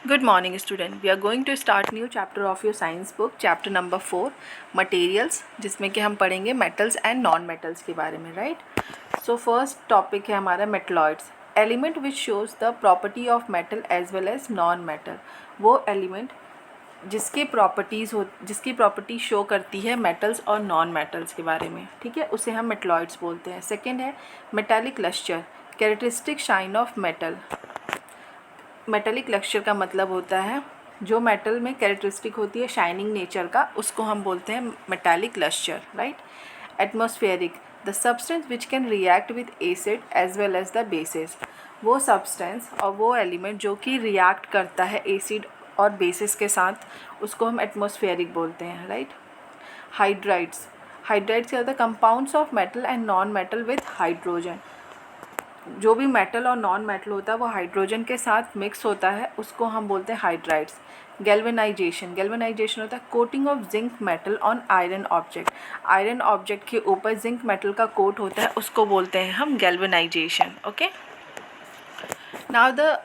Good morning student. We are going to start new chapter of your science book, chapter number 4 materials, जिसमें कि हम पढ़ेंगे metals and non metals के बारे में, right? So first topic है हमारा metalloids, element which shows the property of metal as well as non metal. वो element जिसकी प्रॉपर्टी शो करती है मेटल्स और नॉन मेटल्स के बारे में, ठीक है, उसे हम मेटलॉइड्स बोलते हैं. सेकेंड है metallic lustre, characteristic shine of metal. Metallic lustre का मतलब होता है जो मेटल में कैरेक्टरिस्टिक होती है शाइनिंग नेचर का, उसको हम बोलते हैं metallic lustre, right. Atmospheric, the substance which can react with acid as well as the bases. वो सब्सटेंस और वो एलिमेंट जो कि रिएक्ट करता है एसिड और बेसिस के साथ, उसको हम एटमॉस्फेरिक बोलते हैं, राइट. हाइड्राइड्स, हाइड्राइड्स क्या होता है? Compounds of metal and non metal with hydrogen. जो भी मेटल और नॉन मेटल होता है वो हाइड्रोजन के साथ मिक्स होता है, उसको हम बोलते हैं हाइड्राइड्स. गैल्वेनाइजेशन, गैल्वेनाइजेशन होता है coating of zinc metal on iron object. Iron object के ऊपर जिंक मेटल का कोट होता है, उसको बोलते हैं हम galvanisation. Okay. Now the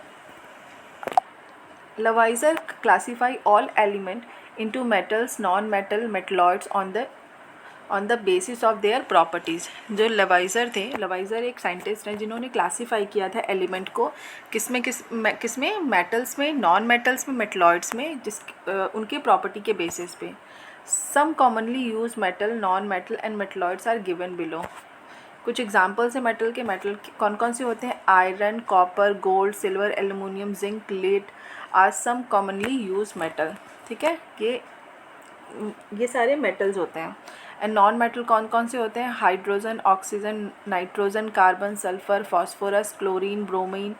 Lavoisier classify all element into metals, non-metal, metalloids on the basis of their properties. जो लवाइजर थे, लवाइजर एक साइंटिस्ट हैं जिन्होंने क्लासीफाई किया था एलिमेंट को किसमें मेटल्स में, नॉन मेटल्स में, मेटलॉइड्स में, उनके प्रॉपर्टी के बेसिस पे. Some commonly used metal, non metal and metalloids are given below. कुछ एग्जांपल्स है मेटल के. मेटल कौन कौन से होते हैं? Iron, copper, gold, silver, aluminium, zinc, lead are some commonly used metal. ठीक है, ये सारे मेटल्स होते हैं. एंड नॉन मेटल कौन कौन से होते हैं? Hydrogen, oxygen, nitrogen, carbon, sulphur, phosphorus, chlorine, bromine,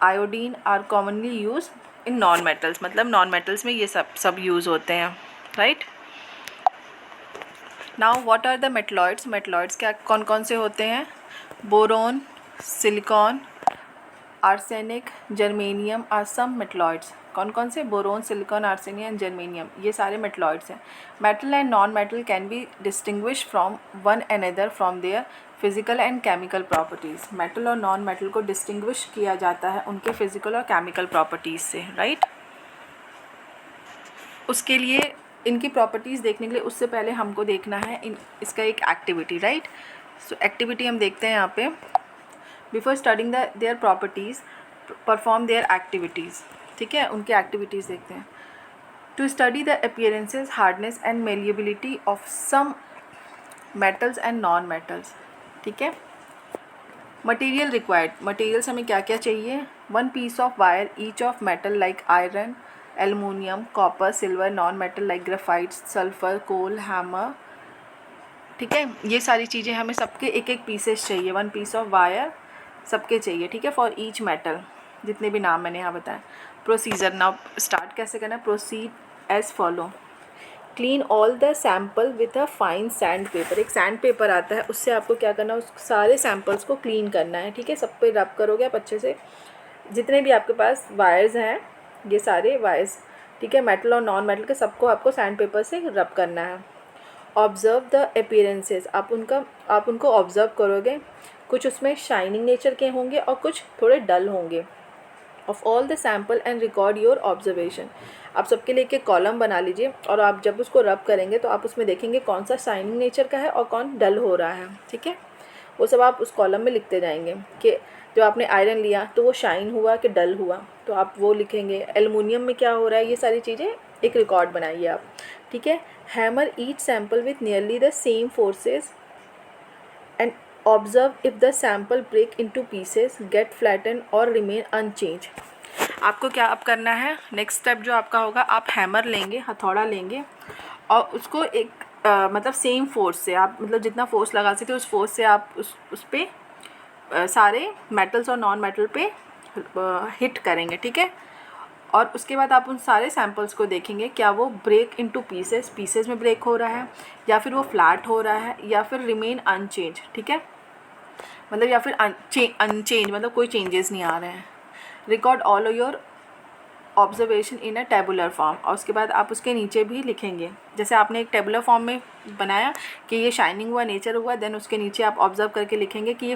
iodine are commonly use in non metals. मतलब नॉन मेटल्स में ये सब यूज़ होते हैं, right. Now what are the metalloids? Metalloids क्या कौन कौन से होते हैं? Boron, silicon, arsenic, germanium are some metalloids. कौन कौन से? बोरोन, सिलिकॉन, आर्सेनियम, जर्मेनियम, ये सारे मेटलॉइड्स हैं. Metal and non metal can be distinguish from one another from their physical and chemical properties. Metal और नॉन मेटल को डिस्टिंग्विश किया जाता है उनके फिजिकल और केमिकल प्रॉपर्टीज़ से, राइट. उसके लिए इनकी प्रॉपर्टीज़ देखने के लिए उससे पहले हमको देखना है इसका एक एक्टिविटी, राइट. सो एक्टिविटी हम देखते हैं यहाँ पे. Before studying their properties perform their activities. ठीक है, उनकी एक्टिविटीज़ देखते हैं. To study the appearances, hardness and malleability of some metals and non metals. ठीक है. मटेरियल रिक्वायर्ड, मटेरियल्स हमें क्या क्या चाहिए? 1 piece of wire each of metal like iron, aluminium, copper, silver, non metal like graphite, sulphur, coal, hammer. ठीक है, ये सारी चीज़ें हमें सबके एक एक पीसेस चाहिए. 1 पीस ऑफ वायर सबके चाहिए, ठीक है, फॉर ईच मेटल, जितने भी नाम मैंने यहाँ बताए. प्रोसीजर, नाउ स्टार्ट कैसे करना है? Proceed as follow. Clean all the sample with a fine sand paper. एक सैंड पेपर आता है, उससे आपको क्या करना है? उस सारे सैम्पल्स को क्लीन करना है, ठीक है. सब पे रब करोगे आप अच्छे से. जितने भी आपके पास वायर्स हैं, ये सारे वायर्स, ठीक है, मेटल और नॉन मेटल के, सबको आपको सैंड पेपर से रब करना है. ऑब्ज़र्व द अपीयरेंसेस, आप उनको ऑब्ज़र्व करोगे. कुछ उसमें शाइनिंग नेचर के होंगे और कुछ थोड़े डल होंगे. Of all the sample and record your observation. आप सबके लिए एक कॉलम बना लीजिए और आप जब उसको रब करेंगे तो आप उसमें देखेंगे कौन सा शाइनिंग नेचर का है और कौन डल हो रहा है, ठीक है. वो सब आप उस कॉलम में लिखते जाएंगे कि जो आपने आयरन लिया तो वो शाइन हुआ कि डल हुआ, तो आप वो लिखेंगे. एल्युमिनियम में क्या हो रहा है, ये सारी चीज़ें एक रिकॉर्ड बनाइए आप, ठीक है. Hammer each sample with nearly the same forces and observe if the sample break into pieces, get flatten और रिमेन अनचेंज. आपको क्या अब करना है? नेक्स्ट स्टेप जो आपका होगा, आप हैमर लेंगे, हथौड़ा लेंगे और उसको एक मतलब सेम फोर्स से आप, मतलब जितना फोर्स लगा सकते उस फोर्स से आप उस पर सारे मेटल्स और नॉन मेटल पे हिट करेंगे, ठीक है. और उसके बाद आप उन सारे सैम्पल्स को देखेंगे क्या वो ब्रेक इनटू पीसेस में ब्रेक हो रहा है, या फिर वो फ्लैट हो रहा है, या फिर रिमेन अनचेंज, ठीक है. मतलब या फिर अनचेंज मतलब कोई चेंजेस नहीं आ रहे हैं. Record all your observation in a tabular form. और उसके बाद आप उसके नीचे भी लिखेंगे, जैसे आपने एक टेबुलर फॉर्म में बनाया कि ये शाइनिंग हुआ, नेचर हुआ, देन उसके नीचे आप ऑब्जर्व करके लिखेंगे कि ये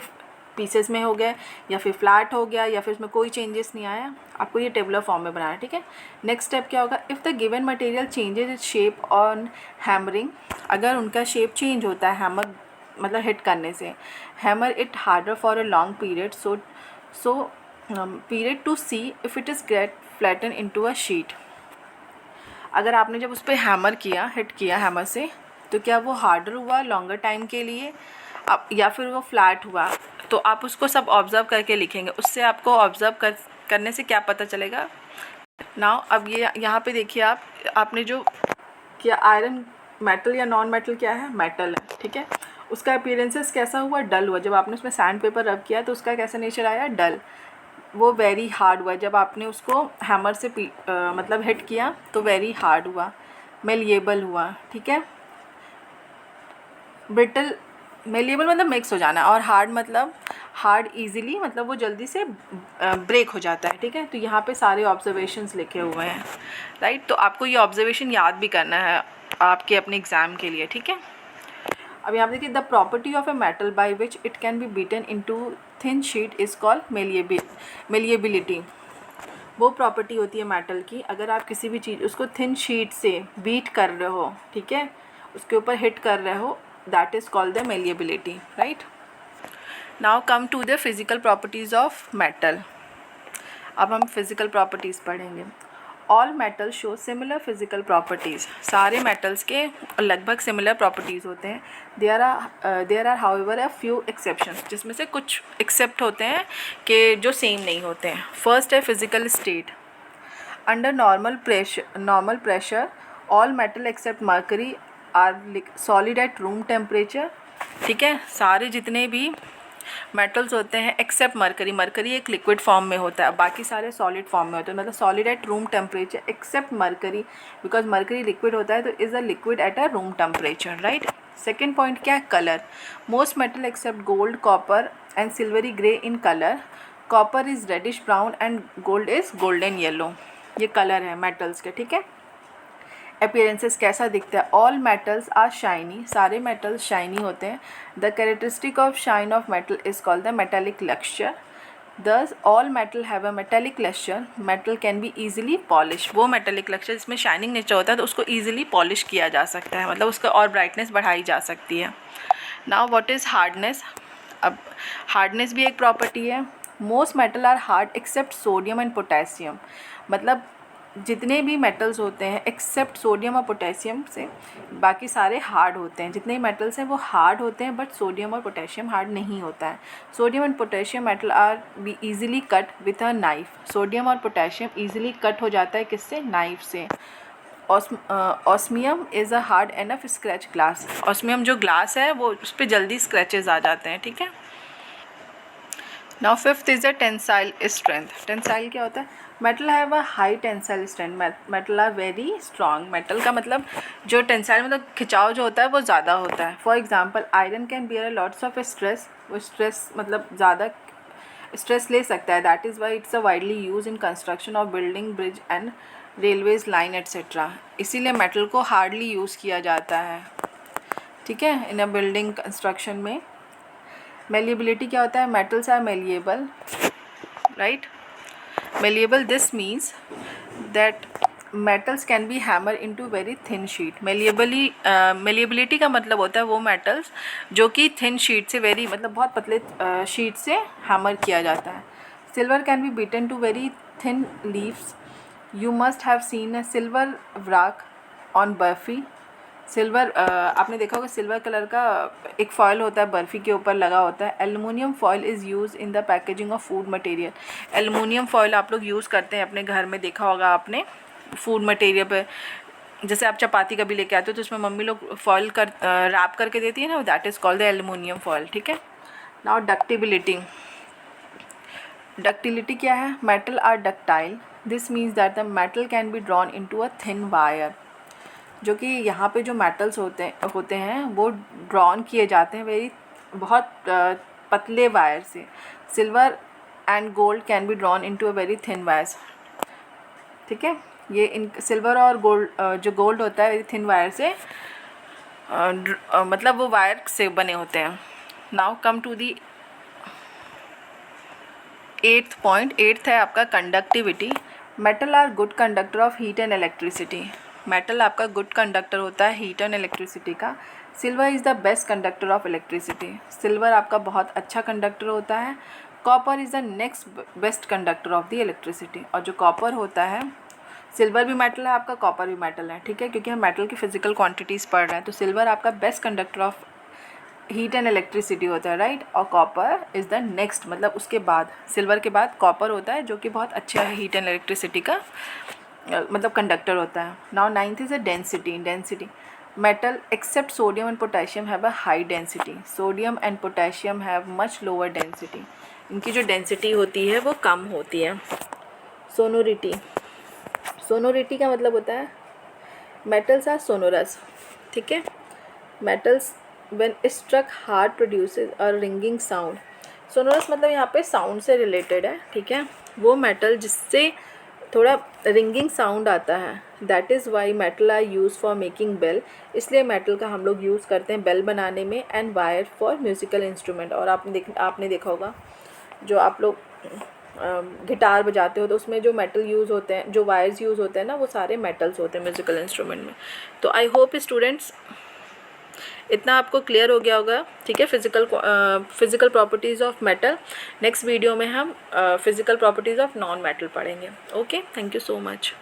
पीसेस में हो गए या फिर फ्लैट हो गया या फिर उसमें कोई चेंजेस नहीं आया, आपको ये टेबुलर फॉर्म में बनाना है, ठीक है। नेक्स्ट स्टेप क्या होगा, if the given material changes its shape on hammering, अगर उनका शेप चेंज होता है हैमर मतलब हिट करने से, hammer it harder for a long period, so period to see if it is get flatten into a sheet. अगर आपने जब उस पर हैमर किया, हिट किया हैमर से, तो क्या वो हार्डर हुआ लॉन्गर टाइम के लिए अब या फिर वो फ्लैट हुआ, तो आप उसको सब ऑब्ज़र्व करके लिखेंगे। उससे आपको ऑब्ज़र्व करने से क्या पता चलेगा। नाउ अब ये यहाँ पे देखिए आपने जो किया आयरन मेटल या नॉन मेटल क्या है, मेटल है, ठीक है। उसका अपीयरेंसेस कैसा हुआ, डल हुआ। जब आपने उसमें सैंड पेपर रब किया तो उसका कैसा नेचर आया, डल। वो वेरी हार्ड हुआ जब आपने उसको हैमर से मतलब हिट किया तो वेरी हार्ड हुआ, मेलिएबल हुआ, ठीक है। ब्रिटल, मेलिएबल मतलब मिक्स हो जाना, और हार्ड मतलब हार्ड ईजिली, मतलब वो जल्दी से ब्रेक हो जाता है, ठीक है। तो यहाँ पे सारे ऑब्जर्वेशंस लिखे हुए हैं, राइट। तो आपको ये ऑब्जर्वेशन याद भी करना है आपके अपने एग्ज़ाम के लिए, ठीक है। अब यहाँ पे देखिए, the property of a metal by which it can be beaten into thin sheet is called malleability. वो प्रॉपर्टी होती है मेटल की, अगर आप किसी भी चीज़ उसको थिन शीट से बीट कर रहे हो, ठीक है, उसके ऊपर हिट कर रहे हो, that is called the malleability, right. Now come to the physical properties of metal. अब हम फिज़िकल प्रॉपर्टीज़ पढ़ेंगे। All metal show similar physical properties, सारे मेटल्स के लगभग सिमिलर प्रॉपर्टीज़ होते हैं। There are however a few exceptions, जिसमें से कुछ एक्सेप्ट होते हैं कि जो सेम नहीं होते हैं। फर्स्ट है physical state. Under normal pressure all metal except mercury are solid at room temperature, ठीक है। सारे जितने भी मेटल्स होते हैं एक्सेप्ट मरकरी, मरकरी एक लिक्विड फॉर्म में होता है, बाकी सारे सॉलिड फॉर्म में होते हैं, मतलब solid at room temperature except mercury, because mercury liquid होता है तो is a liquid at a room temperature, right. Second point क्या है, colour. Most metal except gold, copper and silvery grey in colour. Copper is reddish brown and gold is golden yellow. ये colour है metals के, ठीक है। Appearances कैसा दिखता है, ऑल मेटल्स आर शाइनी, सारे मेटल्स शाइनी होते हैं। The characteristic of shine of metal is called the metallic lustre. Thus all metal have a metallic lustre, metal can be easily polish. वो मेटेलिक लक्स्चर जिसमें shining nature होता है तो उसको easily polish किया जा सकता है, मतलब उसका और ब्राइटनेस बढ़ाई जा सकती है। Now what is hardness. अब हार्डनेस भी एक प्रॉपर्टी है। Most metal are hard except sodium and potassium, मतलब जितने भी मेटल्स होते हैं एक्सेप्ट सोडियम और पोटेशियम से बाकी सारे हार्ड होते हैं। जितने भी मेटल्स हैं वो हार्ड होते हैं, बट सोडियम और पोटेशियम हार्ड नहीं होता है। Sodium and potassium metal R be easily cut with a knife. Sodium और पोटेशियम ईजिली कट हो जाता है किससे, नाइफ से। Osmium is a hard enough scratch glass. Osmium जो ग्लास है वो उस पर जल्दी स्क्रैचेज आ जाते हैं, ठीक है। Now fifth is a tensile strength. Tensile क्या होता है, metal have a high tensile strength, metal are very strong. Metal का मतलब जो टेंसाइल मतलब खिंचाव जो होता है वो ज़्यादा होता है। For example iron can bear lots of stress, वो स्ट्रेस मतलब ज़्यादा स्ट्रेस ले सकता है। That is why it's a widely use in construction of building, bridge and railways line etcetera. इसीलिए मेटल को हार्डली यूज़ किया जाता है, ठीक है, इन अ बिल्डिंग कंस्ट्रक्शन में। मेलिएबिलिटी क्या होता है, metals are malleable, right. Malleable, this means that metals can be hammered into very thin sheet. Malleability का मतलब होता है वो metals जो कि thin sheet से very मतलब बहुत पतले sheet से hammer किया जाता है। Silver can be beaten to very thin leaves. You must have seen a silver wrack on barfi. Silver आपने देखा होगा सिल्वर कलर का एक फॉयल होता है बर्फ़ी के ऊपर लगा होता है। Aluminium foil is use in the packaging of food material. Aluminium foil आप लोग यूज़ करते हैं अपने घर में, देखा होगा आपने फूड मटेरियल पे। जैसे आप चपाती कभी लेके आते हो तो उसमें मम्मी लोग फॉयल कर रैप करके देती है ना, that is called the aluminium foil, ठीक है। Now ductibility. डक्टिलिटी क्या है, metal are ductile, this means that the metal can be drawn into a thin wire. जो कि यहाँ पे जो मेटल्स होते हैं वो ड्रॉन किए जाते हैं वेरी बहुत पतले वायर से। Silver and gold can be drawn into a very thin wires, ठीक है। ये इन सिल्वर और गोल्ड जो गोल्ड होता है वेरी थिन वायर से मतलब वो वायर से बने होते हैं। Now come to the eighth point, eighth है आपका conductivity. Metal are good conductor of heat and electricity. Metal आपका गुड कंडक्टर होता है हीट एंड इलेक्ट्रिसिटी का। Silver is the best conductor of electricity. Silver आपका बहुत अच्छा कंडक्टर होता है। Copper is the next best conductor of the electricity. और जो कॉपर होता है, सिल्वर भी मेटल है आपका, कॉपर भी मेटल है, ठीक है, क्योंकि हम मेटल की फिजिकल क्वांटिटीज़ पढ़ रहे हैं। तो सिल्वर आपका best conductor of heat and electricity होता है, राइट। और कॉपर इज़ द नेक्स्ट, मतलब उसके बाद सिल्वर के बाद कॉपर होता है, जो कि बहुत अच्छा है हीट एंड इलेक्ट्रिसिटी का मतलब कंडक्टर होता है। Now ninth is a density. Density, metal except sodium and potassium have a high density. Sodium and potassium have much lower density. इनकी जो डेंसिटी होती है वो कम होती है। सोनोरिटी, सोनोरिटी का मतलब होता है मेटल्स आर सोनोरस, ठीक है। Metals when struck hard produces a ringing sound. Sonorous मतलब यहाँ पे साउंड से रिलेटेड है, ठीक है। वो मेटल जिससे थोड़ा रिंगिंग साउंड आता है, that is why metal are use for making bell. इसलिए मेटल का हम लोग यूज़ करते हैं बेल बनाने में, and wire for musical instrument. और आपने देखा होगा जो आप लोग गिटार बजाते हो तो उसमें जो मेटल यूज़ होते हैं, जो वायर्स यूज़ होते हैं ना, वो सारे मेटल्स होते हैं म्यूज़िकल इंस्ट्रूमेंट में। तो आई होप स्टूडेंट्स इतना आपको क्लियर हो गया होगा, ठीक है। Physical properties of metal. Next video में हम physical properties of non metal पढ़ेंगे। Okay, thank you so much.